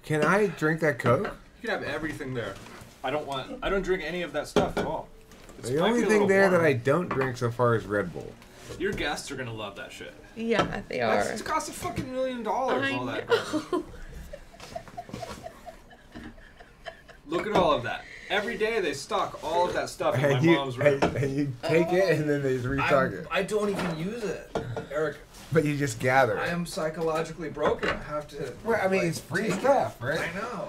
Can I drink that Coke? You can have everything there. I don't drink any of that stuff at all. The only thing there that I don't drink so far is Red Bull. Your guests are gonna love that shit. Yeah, they are. It costs a fucking $1 million. All that garbage. Look at all of that. Every day they stock all of that stuff in my mom's room. And you take it and then they restock it. I don't even use it, Eric. But you just gather it. I am psychologically broken. I have to. Well, I mean, it's free stuff, right? I know.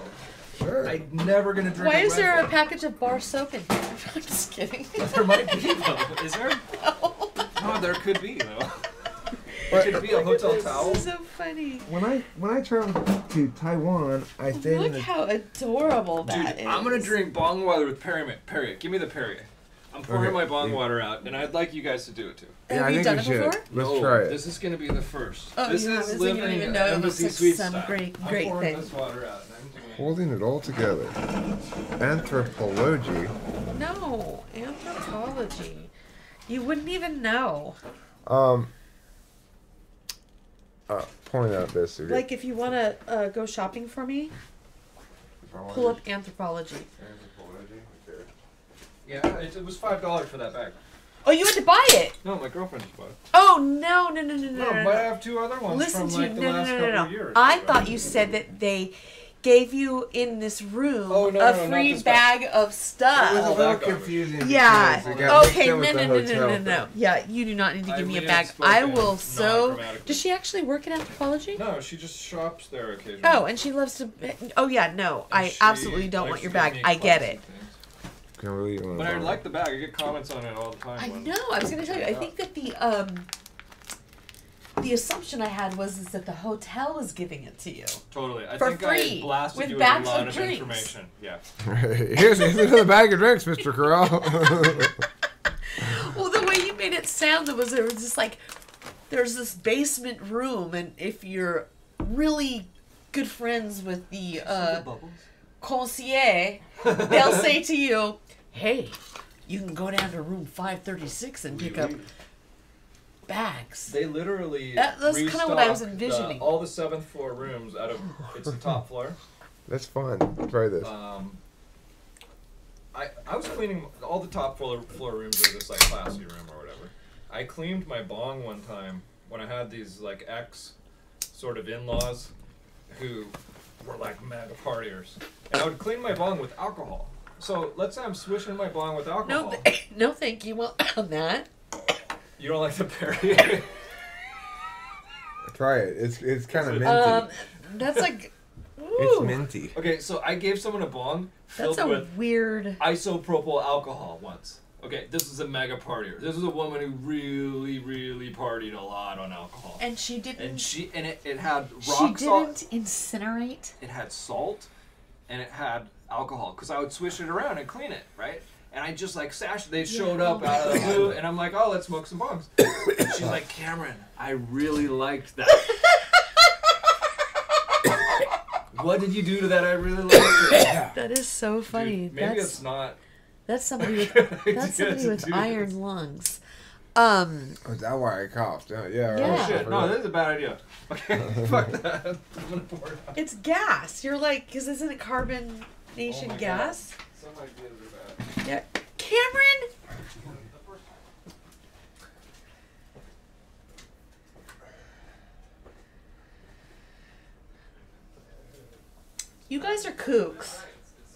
Sure. I'm never gonna drink. Why is there Bull. a package of bar soap in here? I'm just kidding. There might be though. Is there? No. No, there could be though. It could be a hotel towel. This is so funny. When I traveled to Taiwan, I stayed Look how adorable that is. I'm gonna drink bong water with Perrier. Give me the Perrier. I'm pouring my bong water out, and I'd like you guys to do it too. Have you done it before? Let's try it. This is gonna be the first. Oh, this you is haven't, living you don't even know. It looks embassy like suite some style. great I'm thing. pouring this water out, and I'm doing it. Holding it all together. Anthropology. No, anthropology. You wouldn't even know. Point out this. Like if you want to go shopping for me, pull up anthropology. Yeah, it was $5 for that bag. Oh, you had to buy it. No, my girlfriend just bought it. Oh no. No, but I have 2 other ones Listen from to like you. the last couple of years. I thought you said that they gave you in this room a free bag of stuff. It was a little confusing. Yeah. because it got mixed Okay. in with the hotel thing. No. Yeah, you do not need to give me a we bag. had I spoken will so. non-grammatically. Does she actually work in anthropology? No, she just shops there occasionally. Oh, and she loves to. Oh yeah, no, I She absolutely don't want likes your to give bag. me I get class it. and things. Can I really But I like the bag. I get comments on it all the time. I know. I was gonna tell you. I think that the assumption I had was that the hotel was giving it to you. Totally. I For think free, I blasted with you with a bags lot of of drinks. information. Yeah. here's another bag of drinks, Mr. Corral. Well, the way you made it sound, there was just like there's this basement room, and if you're really good friends with the concierge, they'll say to you, "Hey, you can go down to room 536 and pick up bags." They literally That's kind of what I was restocked envisioning. all the 7th floor rooms out of it's the top floor. That's fun. Try this. I was cleaning all the top floor rooms are this like classy room or whatever. I cleaned my bong one time when I had these like ex sort of in-laws who were like mega partiers, and I would clean my bong with alcohol. So let's say I'm swishing my bong with alcohol. No, thank you. Well, on that. You don't like the Perrier? Try it. It's kind of minty. That's like. Ooh, It's minty. Okay, so I gave someone a bong filled that's a with weird. isopropyl alcohol once. Okay, this is a mega partier. This is a woman who really, really partied a lot on alcohol. And she didn't. And it had rock salt. She didn't incinerate. It had salt, and it had alcohol. Because I would swish it around and clean it, right? And I just like they showed up out of the blue, and I'm like, oh, let's smoke some bongs. And she's like, Cameron, I really liked that. What did you do to that? I really liked it. That is so funny. Dude, maybe it's not. That's somebody with iron lungs. Oh, is that why I coughed? Yeah. Yeah. Oh shit! No, this is a bad idea. Okay, fuck that. I'm gonna pour it out. It's gas. You're like, because isn't it carbonation Oh my gas? God. Some ideas are bad. Yeah. Cameron. You guys are kooks.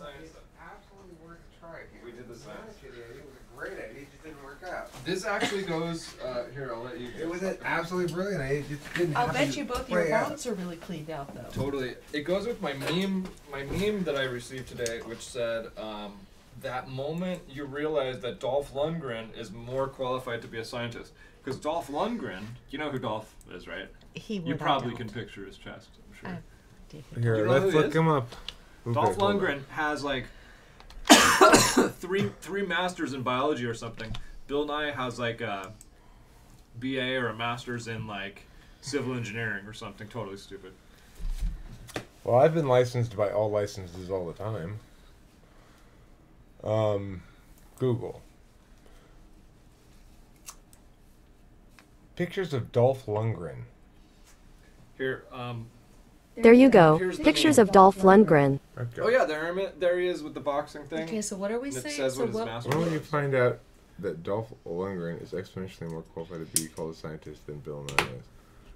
Absolutely worth a try. We did the science. It was a great idea. It just didn't work out. This actually goes. Here, I'll let you. It was absolutely brilliant. It just didn't. I'll happen bet to you both your play out. bongs are really cleaned out though. Totally. It goes with my meme. My meme that I received today, which said, "That moment you realize that Dolph Lundgren is more qualified to be a scientist." Because Dolph Lundgren, you know who Dolph is, right? You probably can picture his chest. I'm sure. Here, You know let's who he look is? him up. Dolph Okay, hold on. Lundgren has like three masters in biology or something. Bill Nye has like a BA or a master's in like civil engineering or something totally stupid. Well, I've been licensed by all licenses all the time. Google. Pictures of Dolph Lundgren. Here, There you go. Here's the Pictures meme. of Dolph Lundgren. Okay. Oh yeah, there he is with the boxing thing. Okay, so what are we And it saying? says So what his what? master When will you was. find out that Dolph Lundgren is exponentially more qualified to be called a scientist than Bill Nye is?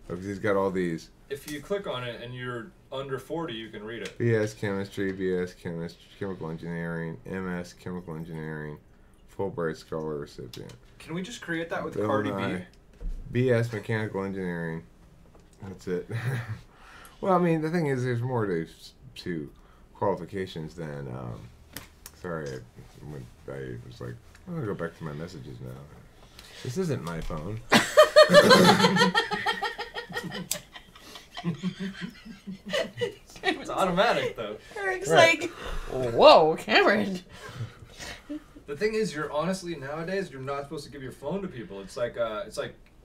Because he's got all these If you click on it and you're under 40, you can read it. BS chemistry, BS chemical engineering, MS chemical engineering, Fulbright scholar recipient. Can we just create that with Bill Cardi Nye, BS mechanical engineering. That's it. Well, I mean, the thing is, there's more to qualifications than. Sorry, I was like, I'm gonna go back to my messages now. This isn't my phone. It's automatic though. Eric's Right. like, whoa, Cameron. The thing is, you're honestly nowadays you're not supposed to give your phone to people. It's like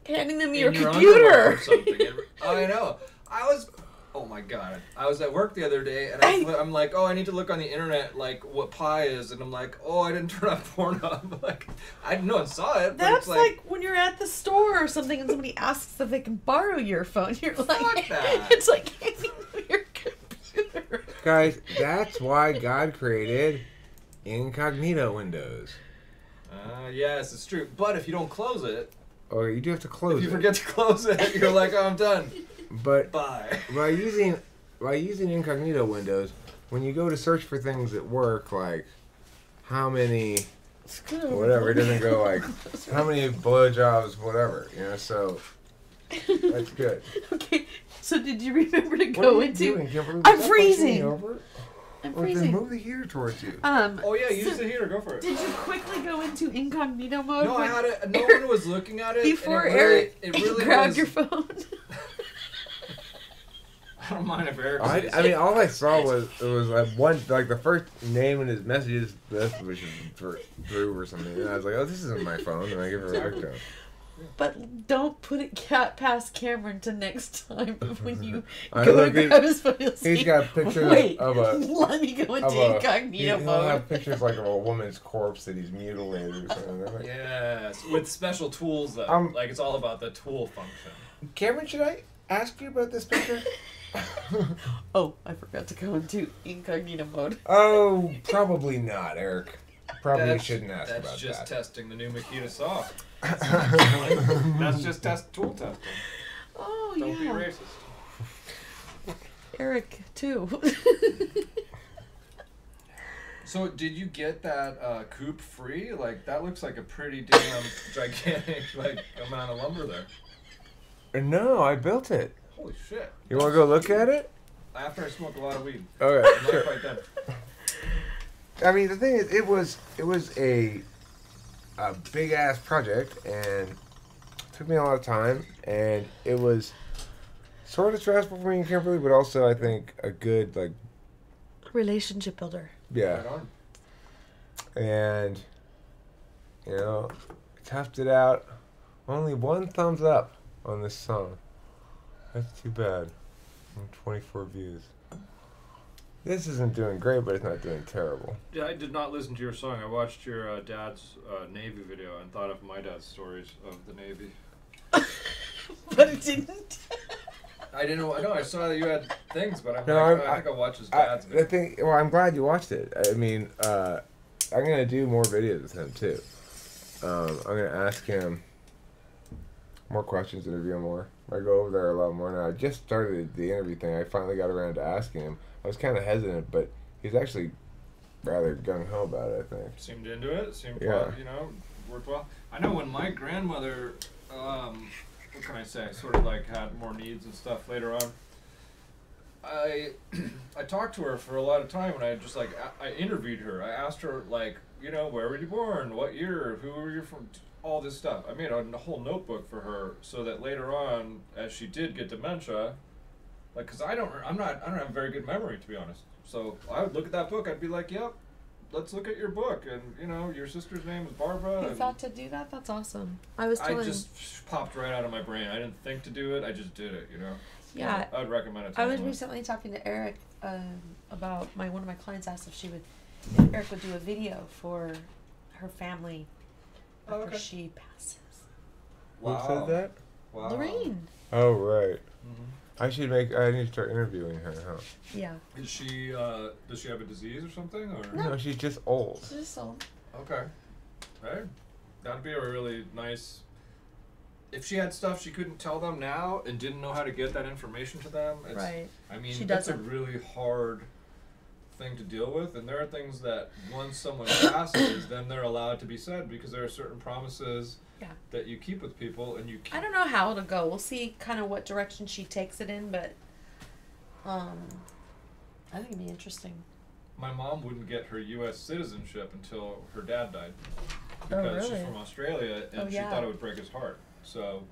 Handing them in your underwear computer. or something. I know. Oh my god. I was at work the other day and I'm like, oh, I need to look on the internet like what pi is, and I'm like, oh, I didn't turn on Pornhub. Like, no one saw it. But That's it's like when you're at the store or something and somebody asks if they can borrow your phone. You're like, that. it's like handing them your computer. Guys, that's why God created incognito windows. Yes, it's true. But if you don't close it, Or you do have to close if you it. forget to close it, you're like, oh, I'm done. But Bye. by using incognito windows, when you go to search for things at work, like how many whatever, it doesn't go like how many blowjobs, whatever, you know. So that's good. Okay, so did you remember to What go are you into? doing, Kimberly? I'm Stop pushing me freezing. over. I'm Or then freezing. move the heater towards you. Oh yeah, use so the heater. Go for it. Did you quickly go into incognito mode? No, I when- had it. No one was looking at it. Before and Eric it really grabbed was, your phone. I don't mind if Eric. I mean, all I saw was like like the first name in his messages, which is Drew or something. And I was like, oh, this isn't my phone, and I give it back to him. But don't put it past Cameron to next time when you I go look to at- grab his phone. You'll see, He's got pictures wait, of a let me go into incognito he'll mode. have pictures like of a woman's corpse that he's mutilated or something. I'm like, Yes, with special tools though. Like it's all about the tool function. Cameron, should I ask you about this picture? Oh, I forgot to go into incognito mode. Oh, probably not, Eric. Probably That's- shouldn't ask That's about just that. testing the new Makita saw. That's just tool testing. Oh, Don't be yeah. racist. Eric, too. So did you get that coupe free? Like that looks like a pretty damn gigantic like amount of lumber there. No, I built it. Holy shit! You want to go look at it? After I smoke a lot of weed. Okay, I'm not sure. quite done. I mean, the thing is, it was a big ass project, and it took me a lot of time, and it was sort of stressful for me and Kimberly, but also I think a good Relationship builder. yeah. Right on. And toughed it out. Only one thumbs up on this song. That's too bad. 24 views. This isn't doing great, but it's not doing terrible. Yeah, I did not listen to your song. I watched your dad's Navy video and thought of my dad's stories of the Navy. But it didn't. I didn't know. I know. I saw that you had things, but No, I think I watched his dad's video. Well, I'm glad you watched it. I mean, I'm gonna do more videos with him too. I'm gonna ask him more questions, interview him more. I go over there a lot more now. I just started the interview thing. I finally got around to asking him. I was kind of hesitant, but he's actually rather gung ho about it, I think. Seemed into it. Seemed Yeah. worked well. I know when my grandmother, what can I say, sort of like had more needs and stuff later on. I talked to her for a lot of time, and I just like I interviewed her. I asked her like, where were you born? What year? Who were you from? All this stuff. I made a whole notebook for her so that later on, as she did get dementia, because I don't have a very good memory, to be honest. So I would look at that book. I'd be like, "Yep, let's look at your book." And your sister's name is Barbara. You and thought to do that? That's awesome. I was telling. I just popped right out of my brain. I didn't think to do it. I just did it. Yeah. I would recommend it. To I was anyone. recently talking to Eric about one of my clients asked if Eric would do a video for her family after okay. she passes. Who said that? Wow. Lorraine. Oh, right. Mm-hmm. I need to start interviewing her, huh? Yeah. Is she, does she have a disease or something, or? No, she's just old. She's just old. Okay. Right. That'd be a really nice. If she had stuff she couldn't tell them now and didn't know how to get that information to them, Right. I mean, She that's a doesn't. really hard thing to deal with, and there are things that once someone passes, then they're allowed to be said because there are certain promises that you keep with people, and you. I don't know how it'll go. We'll see kind of what direction she takes it in, but I think it'd be interesting. My mom wouldn't get her U.S. citizenship until her dad died because she's from Australia, and she thought it would break his heart. So,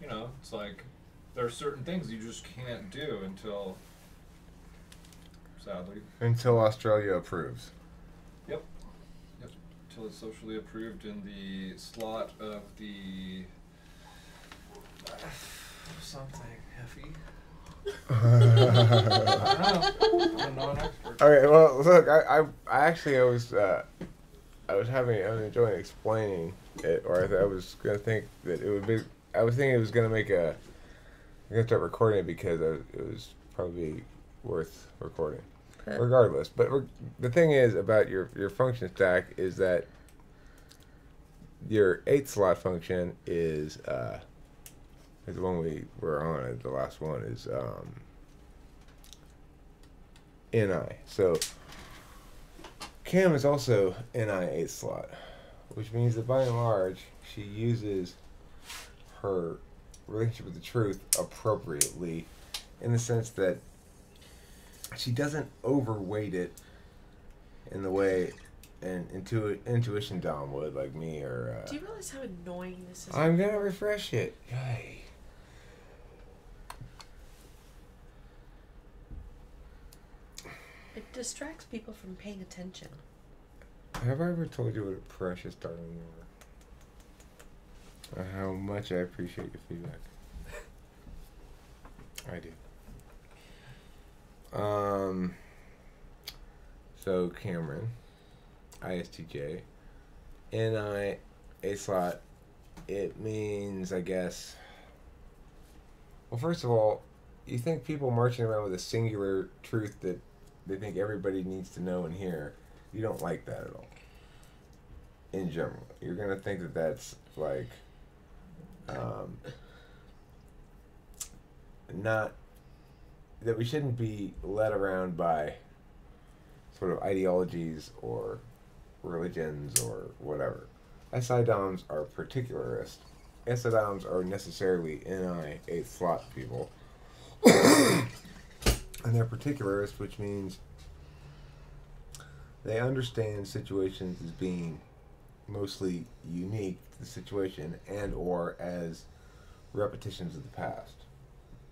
you know, it's like there are certain things you just can't do until, sadly. Until Australia approves. Yep. Until it's socially approved in the slot of the something heavy. I don't know. I'm not an expert. Okay, well, look, I was enjoying explaining it, or I was gonna think that it would be. I was thinking it was gonna make I'm gonna start recording it because it was probably worth recording, regardless. But the thing is about your function stack is that your 8 slot function is the one we were on. The last one is NI. So Cam is also NI 8 slot, which means that by and large she uses her relationship with the truth appropriately, in the sense that she doesn't overweight it in the way an intuition Dom would, like me, or do you realize how annoying this is? I'm gonna refresh it. Yay. It distracts people from paying attention. Have I ever told you what a precious darling you are? Or how much I appreciate your feedback? I do. So Cameron, ISTJ, NI, A slot. It means, I guess. Well, first of all, you think people marching around with a singular truth that they think everybody needs to know and hear. You don't like that at all. In general, you're gonna think that that's like, not that we shouldn't be led around by sort of ideologies or religions or whatever. SI-DOMs are particularist. SI-DOMs are necessarily NI 8 slot people. And they're particularist, which means they understand situations as being mostly unique to the situation and or as repetitions of the past.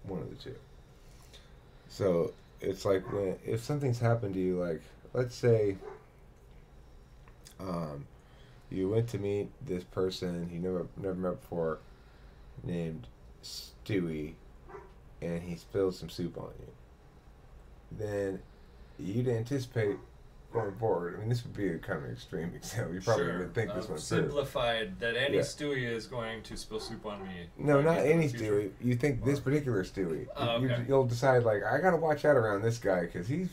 One of the two. So it's like if something's happened to you, like let's say you went to meet this person you never met before, named Stewie, and he spilled some soup on you. Then you'd anticipate going forward. I mean, this would be a kind of extreme example. You probably would think this one through. Simplified that any Stewie is going to spill soup on me. No, not any Stewie. You think this particular Stewie. You'll decide, like, I gotta watch out around this guy because he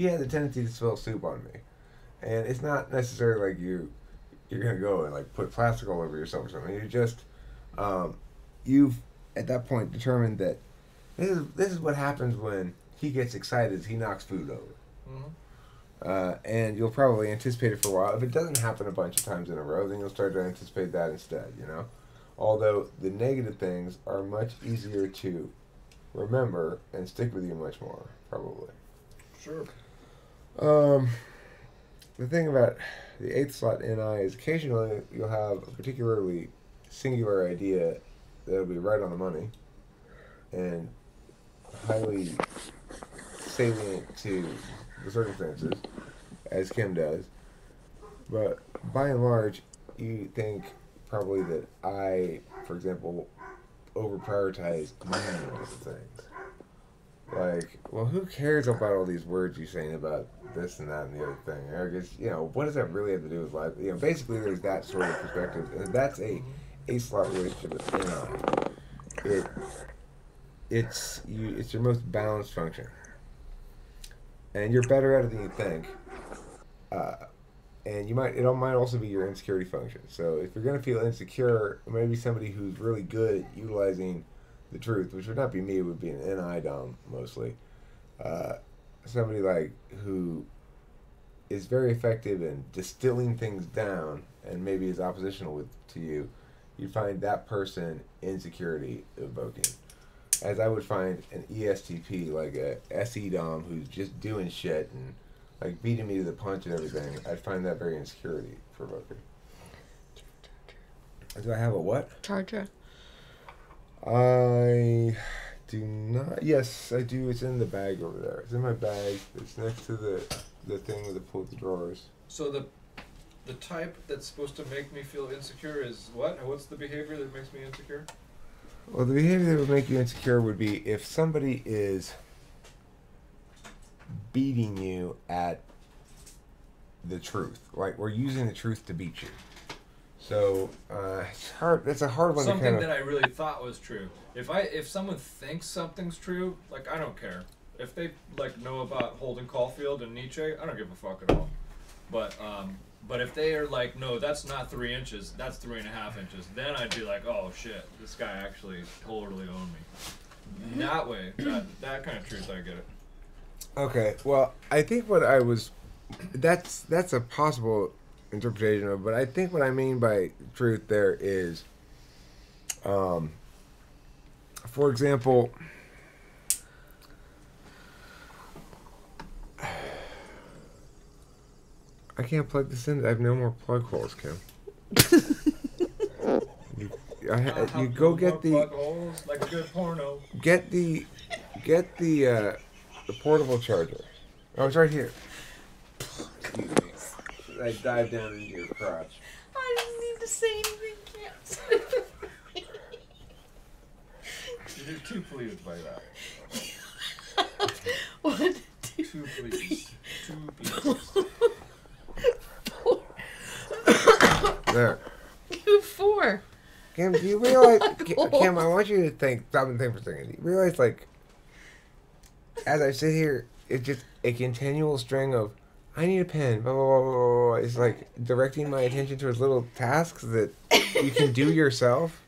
has a tendency to spill soup on me, and it's not necessarily like you're gonna go and like put plastic all over yourself or something. You just you've at that point determined that this is what happens when he gets excited. He knocks food over. Mm-hmm. And you'll probably anticipate it for a while. If it doesn't happen a bunch of times in a row, then you'll start to anticipate that instead, you know? Although the negative things are much easier to remember and stick with you much more, probably. Sure. The thing about the 8th slot NI is occasionally you'll have a particularly singular idea that'll be right on the money and highly salient to the circumstances, as Kim does, but by and large, you think probably that I, for example, over prioritize meaningless things. Like, well, who cares about all these words you're saying about this and that and the other thing? I guess, you know, what does that really have to do with life? You know, basically, there's that sort of perspective, and that's a slot relationship with NI. it's your most balanced function, and you're better at it than you think. And it might also be your insecurity function. So if you're gonna feel insecure, maybe somebody who's really good at utilizing the truth, which would not be me, it would be an NI dom mostly. Somebody like who is very effective in distilling things down and maybe is oppositional to you. You find that person insecurity evoking. As I would find an ESTP, like a SE dom who's just doing shit and like beating me to the punch and everything, I'd find that very insecurity provoking. Do I have a what? Charger. I do not. Yes, I do. It's in the bag over there. It's in my bag. It's next to the thing with the drawers. So the type that's supposed to make me feel insecure is what? What's the behavior that makes me insecure? Well, the behavior that would make you insecure would be if somebody is beating you at the truth. Like, we're using the truth to beat you. So, it's hard. It's a hard one to kind Something of... that I really thought was true. If someone thinks something's true, like, I don't care. If they, like, know about Holden Caulfield and Nietzsche, I don't give a fuck at all. But if they are like, no, that's not 3 inches, that's 3.5 inches, then I'd be like, oh shit, this guy actually totally owned me. That way, that kind of truth, I get it. Okay, well, I think what I was... That's a possible interpretation of it, but I think what I mean by truth there is... for example... I can't plug this in. I have no more plug holes, Kim. You go get the... Plug holes, like a good porno. Get the portable charger. Oh, it's right here. Excuse me. I dived down into your crotch. I didn't need to say anything. You're too pleased by that. 1, 2, Too pleased. 2 pleased. 4. There. 4. Kim, do you realize... Kim, I want you to stop and think for a second. Do you realize, like, as I sit here, it's just a continual string of, I need a pen, blah, blah, blah, blah, blah. It's like directing my attention towards little tasks that you can do yourself.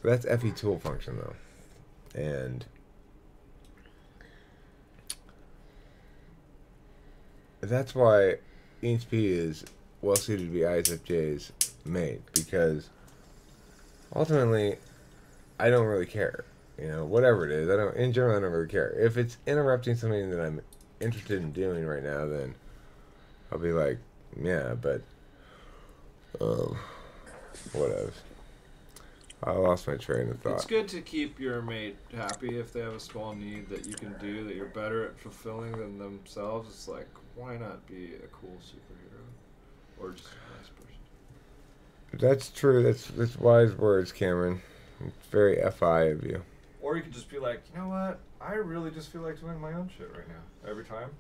That's FE tool function, though. And that's why ENSP is well suited to be ISFJ's mate, because ultimately I don't really care. You know, whatever it is, in general I don't really care. If it's interrupting something that I'm interested in doing right now, then I'll be like, yeah, but whatever. I lost my train of thought. It's good to keep your mate happy if they have a small need that you can do that you're better at fulfilling than themselves. It's like, why not be a cool superhero? Or just a nice person? That's true. That's wise words, Cameron. It's very FI of you. Or you could just be like, you know what? I really just feel like doing my own shit right now. Every time.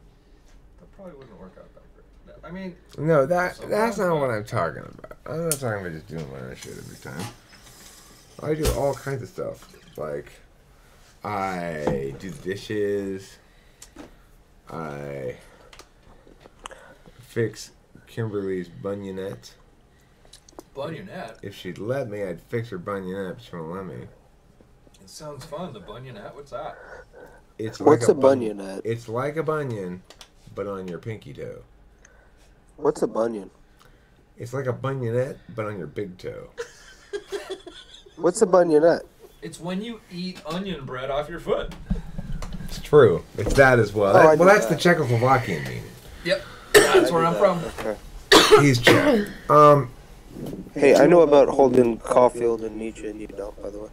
That probably wouldn't work out that great. I mean... No, that's not what I'm talking about. I'm not talking about just doing my own shit every time. I do all kinds of stuff. Like, I do the dishes. I fix Kimberly's bunionette. Bunionette? If she'd let me, I'd fix her bunionette, but she won't let me. It sounds fun. The bunionette? What's that? What's a bunionette? It's like a bunion, but on your pinky toe. What's a bunion? It's like a bunionette, but on your big toe. What's a bunionette? It's when you eat onion bread off your foot. It's true. It's that as well. Oh, That's the Czechoslovakian meaning. Yep. That's where I'm from. Okay. He's Czech. Hey, I know about Holden Caulfield and Nietzsche, and you don't, by the way.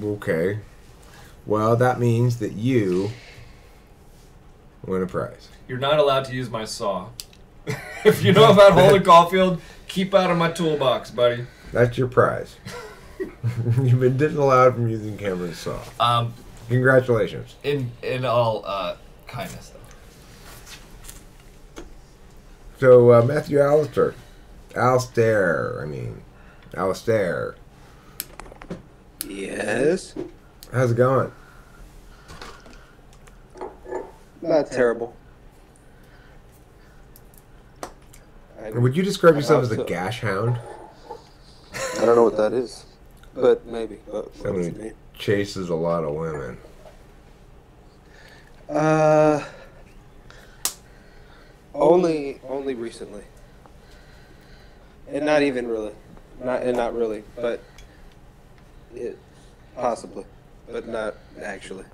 Okay. Well, that means that you win a prize. You're not allowed to use my saw. If you know about Holden Caulfield, keep out of my toolbox, buddy. That's your prize. You've been disallowed from using Cameron's saw. Congratulations. In all kindness, though. So, Matthew Alistair. Alistair. Yes. How's it going? Not terrible. Would you describe yourself as a Also- gash hound? I don't know what that is, but maybe. What does Someone it who mean? chases a lot of women. Only recently, and not even really, not really, but it possibly, but not actually.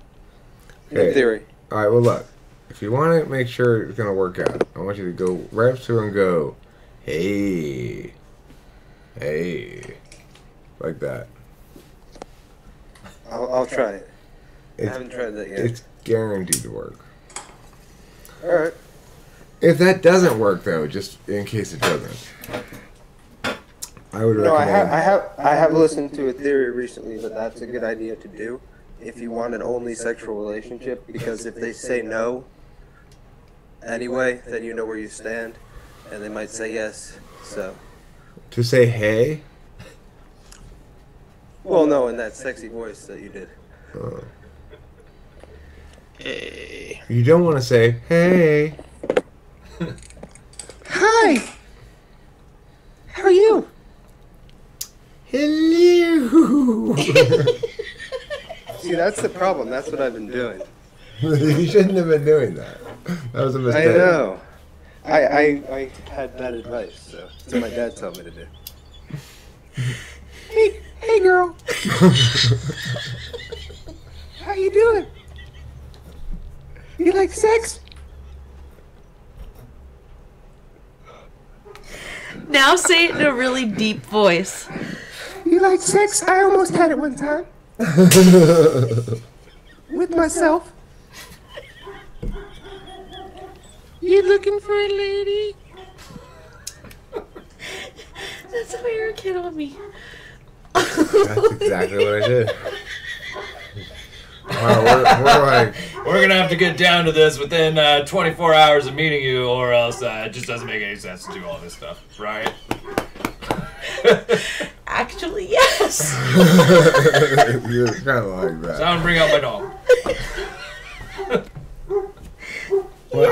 In Okay. theory. All right, well, look. If you want to make sure it's going to work out, I want you to go right up to her and go, hey. Hey. Like that. I'll try it. I It's, haven't tried that yet. it's guaranteed to work. All right. If that doesn't work, though, just in case it doesn't, I would No, recommend. I have listened to a theory recently that that's a good idea to do if you want an only sexual relationship, because if they say no anyway, then you know where you stand, and they might say yes. So, To say hey? well, no, in that sexy voice that you did. Hey. You don't want to say hey. Hi. How are you? Hello. See, that's the problem. That's what I've been doing. You shouldn't have been doing that. That was a I mistake. know. I had bad advice, so that's what my dad told me to do. Hey, girl. How you doing? You like sex? Now say it in a really deep voice. You like sex? I almost had it one time. With myself. You looking for a lady? That's how Eric hit on me. That's exactly what I did. Wow, we're like, We're gonna have to get down to this within 24 hours of meeting you, or else it just doesn't make any sense to do all this stuff, right? Actually, yes. you're kind of like that. So I'm gonna bring out my dog. Well,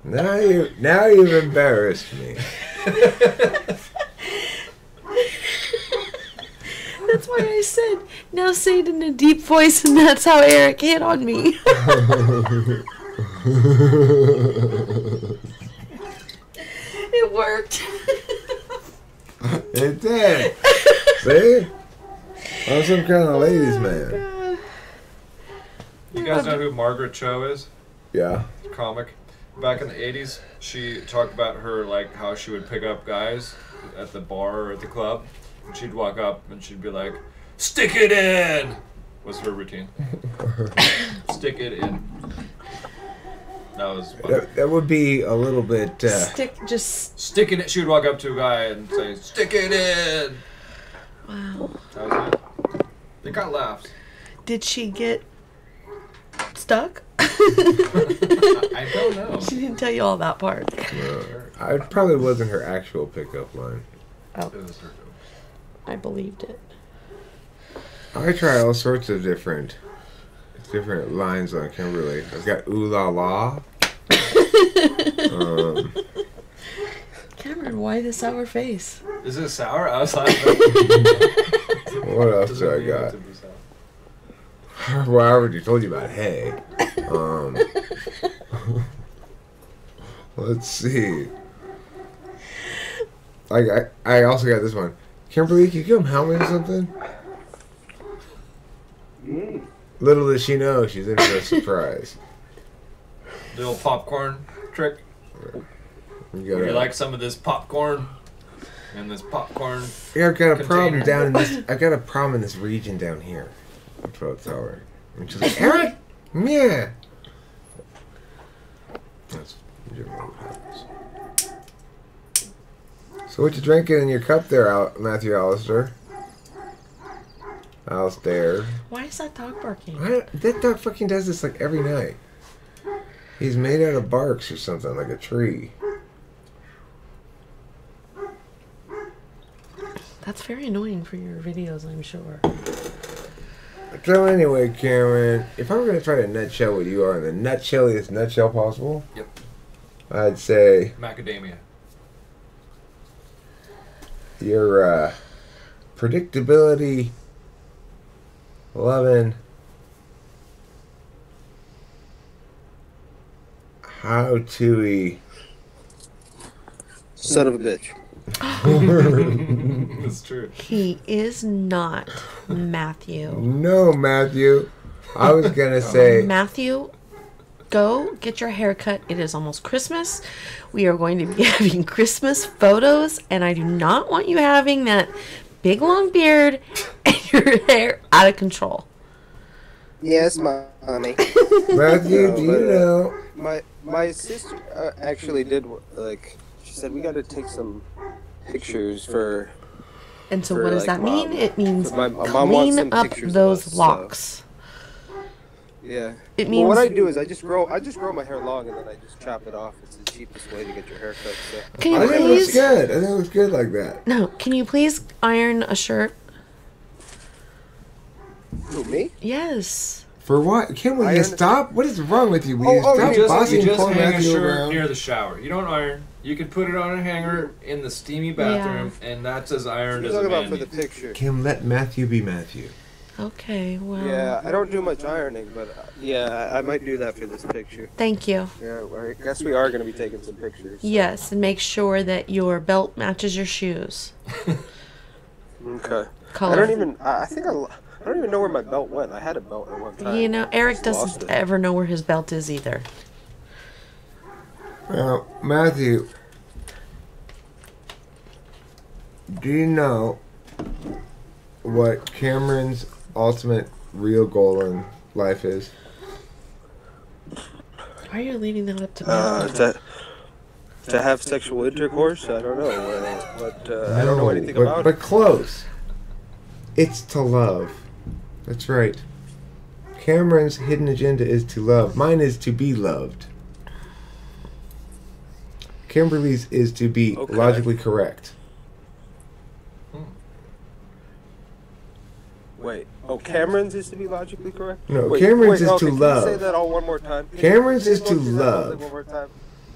now you've embarrassed me. That's why I said, now say it in a deep voice, and that's how Eric hit on me. It worked. It did. See? I'm some kind of ladies' man. God. You guys know who Margaret Cho is? Yeah. Comic. Back in the 80s, she talked about her, like, how she would pick up guys at the bar or at the club. And she'd walk up and she'd be like, "Stick it in!" Was her routine. Stick it in. That was fun. That would be a little bit. Just. Stick it in. She would walk up to a guy and say, "Stick it in!" Wow. That was it. They got laughs. Did she get stuck? I don't know. She didn't tell you all that part. It probably wasn't her actual pickup line. Oh, It was her. I believed it. I try all sorts of different lines on Kimberly. I've got ooh la la. Cameron, why the sour face? Is it sour? I was laughing. What else Doesn't do I mean it got? to be sour. Well, I already told you about hay. Let's see. I also got this one. Kimberly, can you come help me with something? Little does she know, she's in for a surprise. The old popcorn trick. You Would you like some of this popcorn? And this popcorn. Yeah, I've got a problem container? down in this. I've got a problem in this region down here. That's what I'll tell her. And she's like, Eric, yeah. That's generally what happens. So what you drinking in your cup there, Matthew Alistair? Alistair. Why is that dog barking? That dog fucking does this like every night. He's made out of barks or something, like a tree. That's very annoying for your videos, I'm sure. So anyway, Cameron, if I were going to try to nutshell what you are in the nutshellest nutshell possible, Yep. I'd say Macadamia. your predictability, loving, how to-y. Son of a bitch. That's true. He is not Matthew. No, Matthew. I was going to say... Matthew, go get your hair cut. It is almost Christmas. We are going to be having Christmas photos, and I do not want you having that big long beard and your hair out of control. Yes, mommy. Matthew, do you know... My sister actually did, like, she said we got to take some pictures for... And so For, what does like, that mean? mom. It means My mom wants some clean up pictures of those us, so- locks. Yeah. It Well, what means- I do is I just grow my hair long and then I just chop it off. It's the cheapest way to get your hair cut. So. Can you I think it looks please? good. I think it looks good like that. No, can you please iron a shirt? Who, me? Yes. For what? Can we I just stop? What is wrong with you? Will you Oh, stop You bossing just poor hang a Matthew shirt around? near the shower. You don't iron. You can put it on a hanger in the steamy bathroom, and that's as ironed You're as a talking man about for the needs. picture. Kim, let Matthew be Matthew. Okay, well. Yeah, I don't do much ironing, but yeah, I might do that for this picture. Thank you. Yeah, well, I guess we are going to be taking some pictures. Yes, and make sure that your belt matches your shoes. Okay. Color. I don't even. I think I don't even know where my belt went. I had a belt at one time. You know, Eric Just lost doesn't it. ever know where his belt is either. Well, Matthew, do you know what Cameron's ultimate real goal in life is? Why are you leading that up to me? To have sexual intercourse. I don't know. I don't know anything but, about it. But close. It's to love. That's right. Cameron's hidden agenda is to love. Mine is to be loved. Kimberly's is to be Okay. logically correct. Wait. Oh, Cameron's is to be logically correct? No, Wait, Cameron's is okay, to can love. you say that all one more time? Can Cameron's you is to go through that whole thing love. One more time?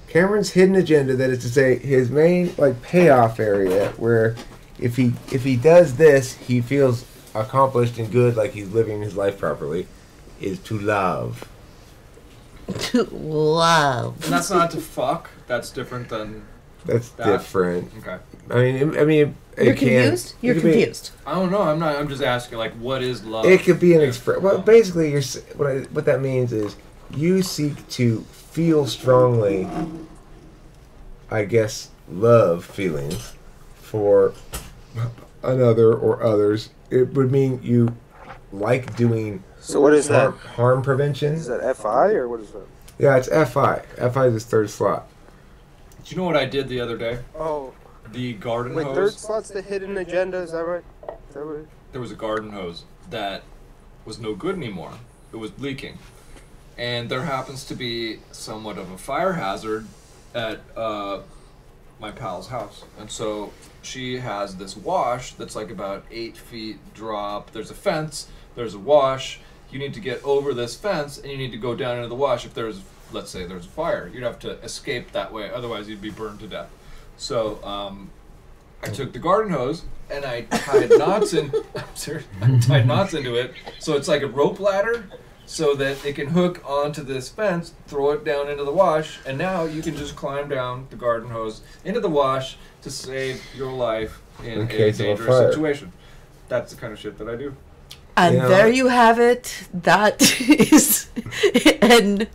Cameron's hidden agenda, that is to say, his main like payoff area, where if he does this, he feels accomplished and good, like he's living his life properly, is to love. Love. And that's not to fuck. That's different than. That's That- different. Okay. I mean, it You're can. confused? You're it could be- confused. I don't know. I'm just asking. Like, what is love? It could be an Yeah. express. Well, basically, what that means is you seek to feel strongly, I guess, love feelings for another or others. It would mean you like doing So what is that? harm prevention. Is that FI or what is that? Yeah, it's FI. FI is his third slot. Do you know what I did the other day? Oh, The garden wait, hose. third slot's the hidden agenda, is that right? Is that what There was a garden hose that was no good anymore. It was leaking. And there happens to be somewhat of a fire hazard at my pal's house. And so she has this wash that's like about 8 feet drop. There's a fence, there's a wash. You need to get over this fence and you need to go down into the wash if there's, let's say there's a fire. You'd have to escape that way, otherwise you'd be burned to death. So I took the garden hose and I tied knots in. I'm serious. I tied knots into it, so it's like a rope ladder, so that it can hook onto this fence, throw it down into the wash, and now you can just climb down the garden hose into the wash to save your life in In a case of a dangerous fire. situation. That's the kind of shit that I do. And You know- there you have it. That is N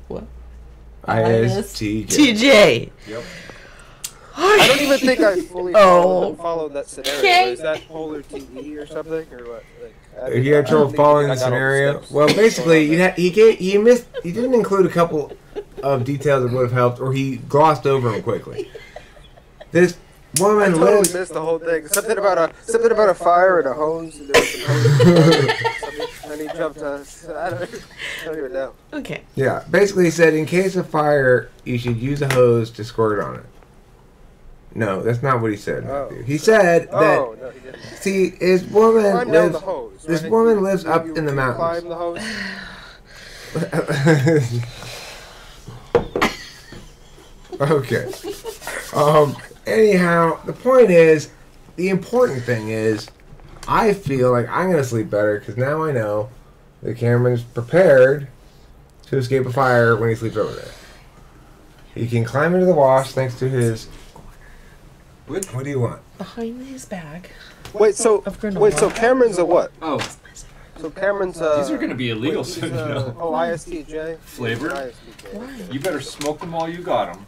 ISTJ. TJ. Yep. I don't even think I fully Oh. followed that scenario. Okay. Is that polar TV or something, or what? Like, If you had trouble following the scenario, well, basically, he didn't include a couple of details that would have helped, or he glossed over them quickly. This woman totally lives. missed the whole thing. Something about a fire and a hose. And there was some hose and he jumped us. I don't even know. Okay. Yeah, basically he said in case of fire, you should use a hose to squirt on it. No, that's not what he said, Matthew. He said that. Oh, no, he didn't. See, his woman Climb down lives. the hose. This right? woman lives You- up you- in the you mountains. Climb the hose. Okay. Anyhow, the point is, the important thing is, I feel like I'm gonna sleep better because now I know that Cameron's prepared to escape a fire when he sleeps over there. He can climb into the wash thanks to his. What do you want? Behind his bag. Wait, so Of granola. so Cameron's a what? Oh, So Cameron's these are going to be illegal he's soon, you know. Oh, ISTJ. Flavored? ISTJ. Why? You better smoke them while you got them.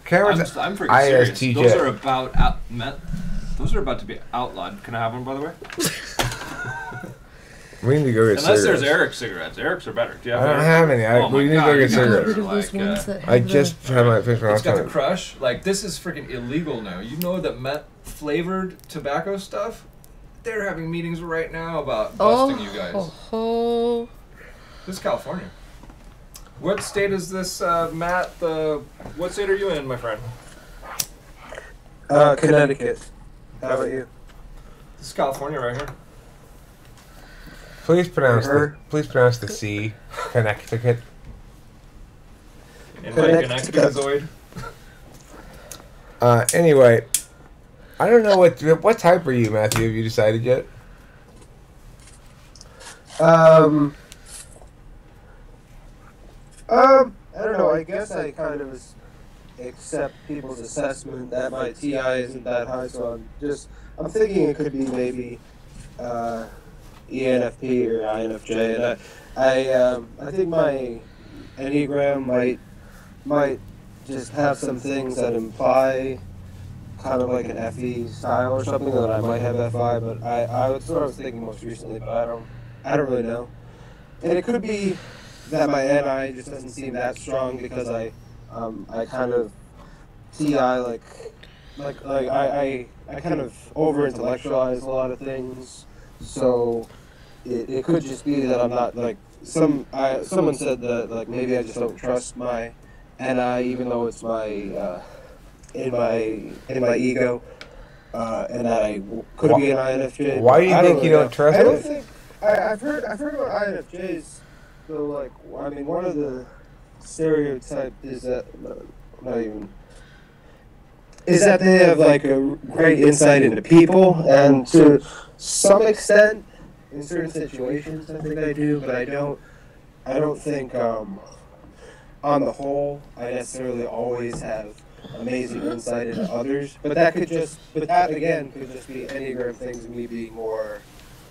Cameron's I'm freaking serious. ISTJ. Those are those are about to be outlawed. Can I have one, by the way? We need to go get Unless cigarettes. there's Eric's cigarettes. Eric's are better. Do you have I don't Eric's? have any. Oh my We need to God, go you get guys Get cigarettes. rid of those Like, ones that I have just had my fish It's got the time. crush. Like, this is freaking illegal now. You know that flavored tobacco stuff? They're having meetings right now about busting you guys. Oh. This is California. What state is this, Matt? What state are you in, my friend? Connecticut. How about you? This is California right here. Please pronounce the C. Connecticut. In my Connecticuticoid. Anyway, I don't know what type are you, Matthew? Have you decided yet? I don't know. I guess I kind of accept people's assessment that my TI isn't that high, so I'm thinking it could be maybe ENFP or INFJ, and I think my Enneagram might just have some things that imply kind of like an FE style or something, that I might have FI, but I was sort of thinking most recently, but I don't really know. And it could be that my NI just doesn't seem that strong because I kind of TI I kind of over intellectualize a lot of things, so it could just be that I'm not like someone said that like maybe I just don't trust my NI even though it's my in my ego, and that I could be an INFJ. Why do you think you don't trust I don't it? think I've heard about INFJs. So like, I mean, one of the stereotypes is that they have like a great insight into people, and to some extent, in certain situations, I think I do, but I don't think on the whole I necessarily always have amazing insight into others. But that again could just be Enneagram things, me being more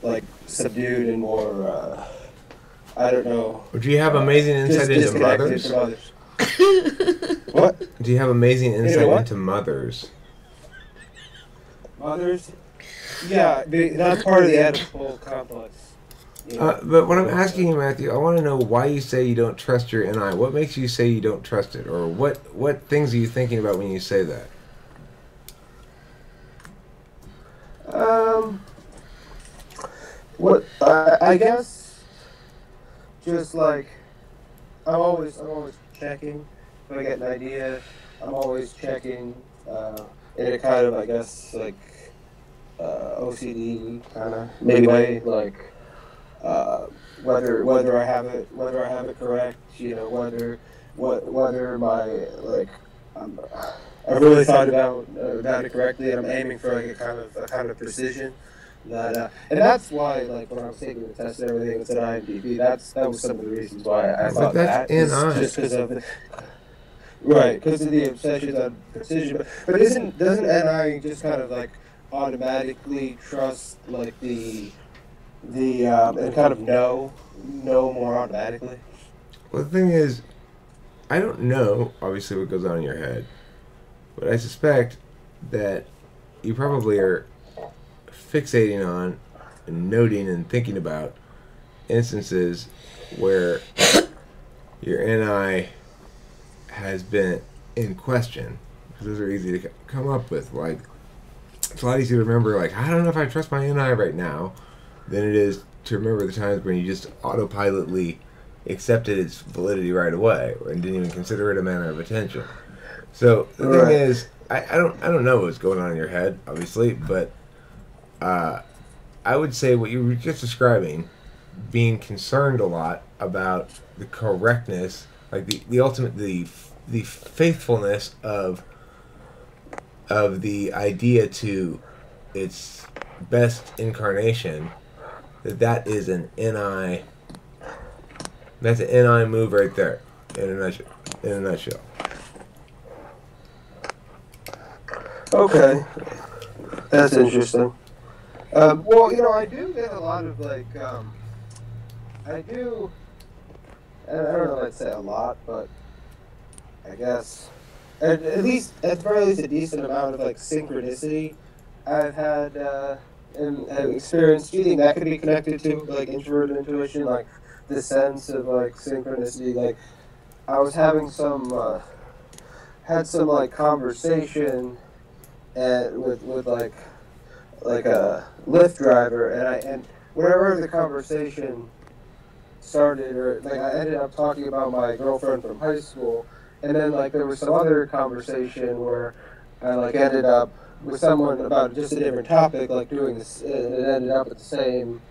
like subdued and more. I don't know. Do you have amazing insight into disconnected mothers? from others. What? Do you have amazing insight what? into mothers? Mothers? Yeah, that's part of the Oedipal complex. You know? But what I'm asking you, Matthew, I want to know why you say you don't trust your NI. What makes you say you don't trust it? Or what things are you thinking about when you say that? What I guess just like I'm always checking if I get an idea. I'm always checking in a kind of I guess like OCD kind of maybe way, like whether I have it correct, you know, whether my like I've really thought about it correctly, and I'm aiming for like a kind of precision. That and that's why, like, when I was taking the test and everything, it's an IMDb. That was some of the reasons why I thought that's that is NI. just because of the because of the obsessions on precision. But doesn't NI just kind of like automatically trust like the and kind of know more automatically? Well, the thing is, I don't know, obviously, what goes on in your head. But I suspect that you probably are fixating on and noting and thinking about instances where your NI has been in question. Because those are easy to come up with. Like it's a lot easier to remember, like, I don't know if I trust my NI right now, than it is to remember the times when you just autopilotly accepted its validity right away and didn't even consider it a matter of attention. So the thing is, I don't know what's going on in your head, obviously, but I would say what you were just describing, being concerned a lot about the correctness, like the ultimate, the faithfulness of the idea to its best incarnation, that is an NI. That's an NI move right there, in a nutshell. Okay, that's interesting. Well, I do get a lot of I do. I don't know if I'd say a lot, but I guess at the very least, a decent amount of synchronicity I've had and have experienced. Do you think that could be connected to introverted intuition, the sense of synchronicity? I was having some conversation with a Lyft driver, and wherever the conversation started, or I ended up talking about my girlfriend from high school, and then there was some other conversation where I ended up with someone about just a different topic, doing this, and it ended up at the same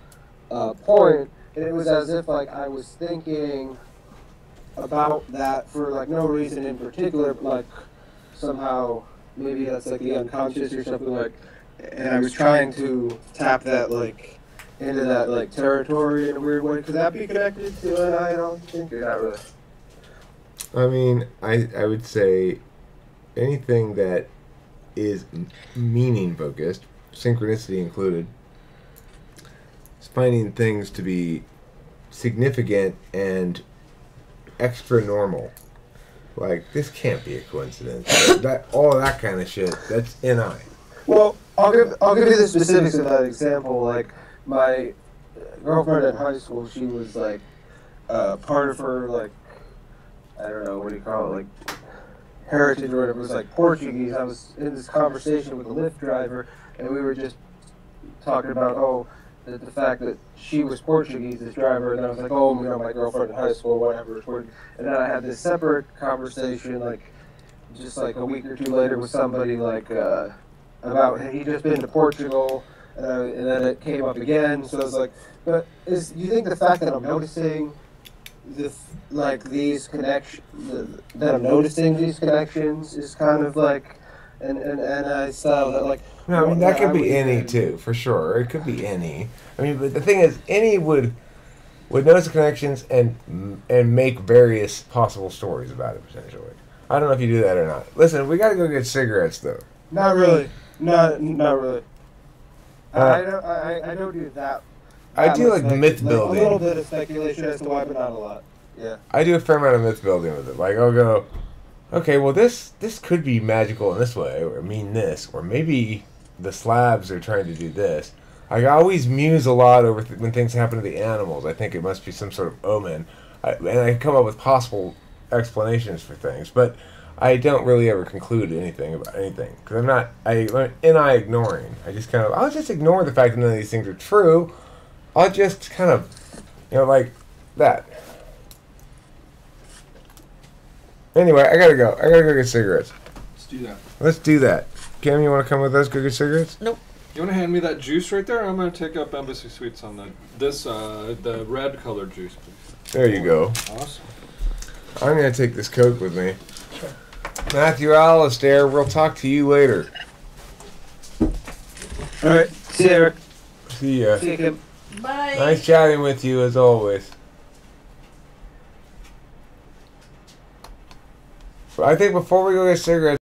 point, and it was as if I was thinking about that for no reason in particular, but somehow maybe that's the unconscious or something, and I was trying to tap that into that territory in a weird way. Could that be connected to an I don't think, or not really? I mean, I would say anything that is meaning focused, synchronicity included, is finding things to be significant and extra normal. This can't be a coincidence. All of that kind of shit, that's NI. Well, I'll give you the specifics of that example. My girlfriend in high school, she was part of her I don't know, what do you call it, heritage or whatever, it was Portuguese. I was in this conversation with a Lyft driver, and we were just talking about the fact that she was Portuguese, this driver, and I was my girlfriend in high school, whatever. And then I had this separate conversation, just a week or two later with somebody about he'd just been to Portugal, and then it came up again. So I was but do you think the fact that I'm noticing these connections, that I'm noticing these connections is kind of and I style that No, I mean that could be any too, for sure. It could be any. I mean, but the thing is, any would notice the connections and make various possible stories about it potentially. I don't know if you do that or not. Listen, we gotta go get cigarettes though. Not really. Not really. I don't do that. I do myth building. A little bit of speculation as to why, but not a lot. Yeah. I do a fair amount of myth building with it. I'll go, okay, well this could be magical in this way, or mean this, or maybe the slabs are trying to do this. I always muse a lot over when things happen to the animals. I think it must be some sort of omen, and I come up with possible explanations for things, but I don't really ever conclude anything about anything because I'm not. I'm ignoring. I just I'll just ignore the fact that none of these things are true. I'll just kind of, like that. Anyway, I gotta go. I gotta go get cigarettes. Let's do that. Cam, you want to come with us? Go get cigarettes? Nope. You want to hand me that juice right there? I'm going to take up Embassy Suites on the red colored juice, please. There you go. Awesome. I'm going to take this Coke with me. Sure. Matthew Alistair, we'll talk to you later. All right. See you, Eric. See ya. See you, Kim. Bye. Nice chatting with you as always. I think before we go get cigarettes,